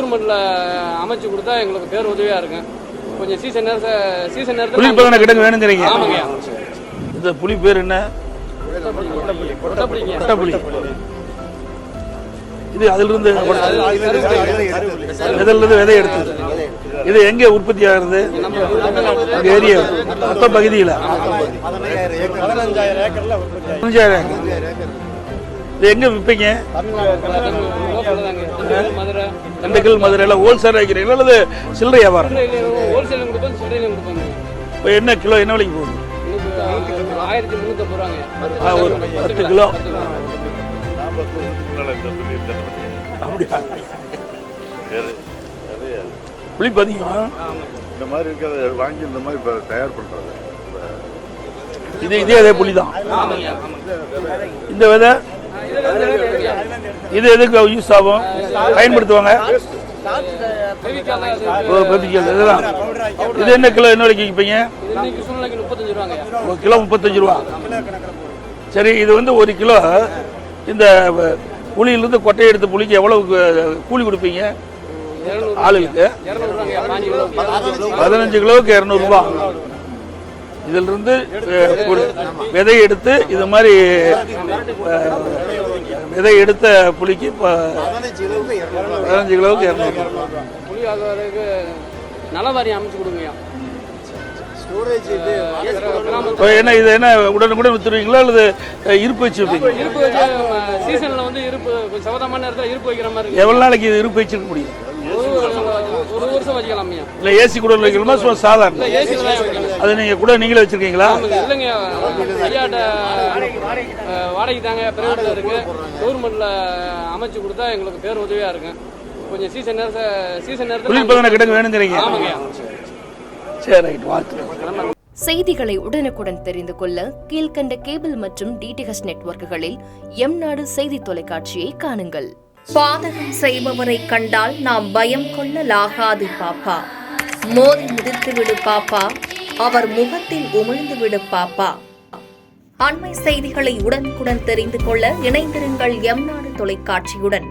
கவர்மெண்ட்டில் அமைச்சு கொடுத்தா எங்களுக்கு பேர் உதவியாக இருக்கும். கொஞ்சம் சீசன் நேரத்தில் குளிர்பதன கிடங்கு வேணுங்கிறீங்க. ஆமாங்கய்யா. இந்த புளி பேர் என்ன? கொட்டப்புளி. இது அதிலிருந்து விதை எடுத்தது. இது எங்க உற்பத்தி ஆகுறது? ஏரியா மொத்த பகுதியில் 15,000 ஏக்கர். இது எங்க விற்பீங்க? திண்டுக்கல், மதுரையில் ஹோல்சேல் வைக்கிறீங்களா அல்லது சில்லறை வியாபாரம்? இப்போ என்ன கிலோ என்ன விலைக்கு போகுது? 1350 ஒரு 10 கிலோ. அப்படியா? புளி பதிங்க இந்த மாதிரி இருக்கிறத வாங்கி இந்த மாதிரி இப்போ தயார் பண்ணுறது. இதே அதே புளி தான். இந்த விதை இது எதுக்கு யூஸ் ஆகும், பயன்படுத்துவாங்க? இதெல்லாம் இது என்ன கிலோ என்ன விலைக்கு விற்பீங்க? ஒரு கிலோ 35 ரூபா. சரி, இது வந்து 1 கிலோ இந்த புளியிலிருந்து கொட்டையை எடுத்து புளிக்கு எவ்வளவு கூலி கொடுப்பீங்க ஆளுக்கு? 15 கிலோவுக்கு 200 ரூபா. இதுல இருந்து விதை எடுத்து இது மாதிரி விதை எடுத்த புளிக்கு 15 கிலோவுக்கு 200 ரூபா. புளி ஆகிறதுக்கு நலவாரி அமைச்சு கொடுங்கய்யா. என்ன இது என்ன உடனுக்குடன் வித்துருவீங்களா அல்லது இருப்பு வச்சு வைப்பீங்க? இருப்பு வச்சு சீசன்ல வந்து இருப்பு சவதமான நேரத்தில் இருப்பு வைக்கிற மாதிரி. எவ்வளவு நாளைக்கு இது இருப்பு வச்சிருக்க முடியும்? ஒரு வருஷம் வச்சுக்கலாம். இல்ல ஏசி கூட வைக்கணுமா சாதாரண? அது நீங்க கூட நீங்களே வச்சிருக்கீங்களா? இல்லைங்க, ஐயாட்ட வாடகை தாங்க, பிரைவேட்ல இருக்கு. கவர்மெண்ட்ல அமைச்சு கொடுத்தா எங்களுக்கு பேர் உதவியா இருக்கும். கொஞ்சம் சீசன் நேரத்தில் குளிர்பதன கிடங்கு வேணுங்கிறீங்க. ஆமாங்கய்யா. சரி, ரைட். வாழ்த்துக்கள். செய்திகளை உடனுக்குடன் தெரிந்து கொள்ள கீழ்கண்ட கேபிள் மற்றும் டிடிஹெச் நெட்வொர்க்குகளில் எம்நாடு செய்தி தொலைக்காட்சியை காணுங்கள். பாதகம் செய்பவரை கண்டால் நாம் பயம் கொள்ளலாகாது பாப்பா. மோதி மிதித்துவிடு பாப்பா, அவர் முகத்தில் உமிழ்ந்து விடு பாப்பா. அண்மை செய்திகளை உடனுக்குடன் தெரிந்து கொள்ள இணைந்திருங்கள் எம்நாடு தொலைக்காட்சியுடன்.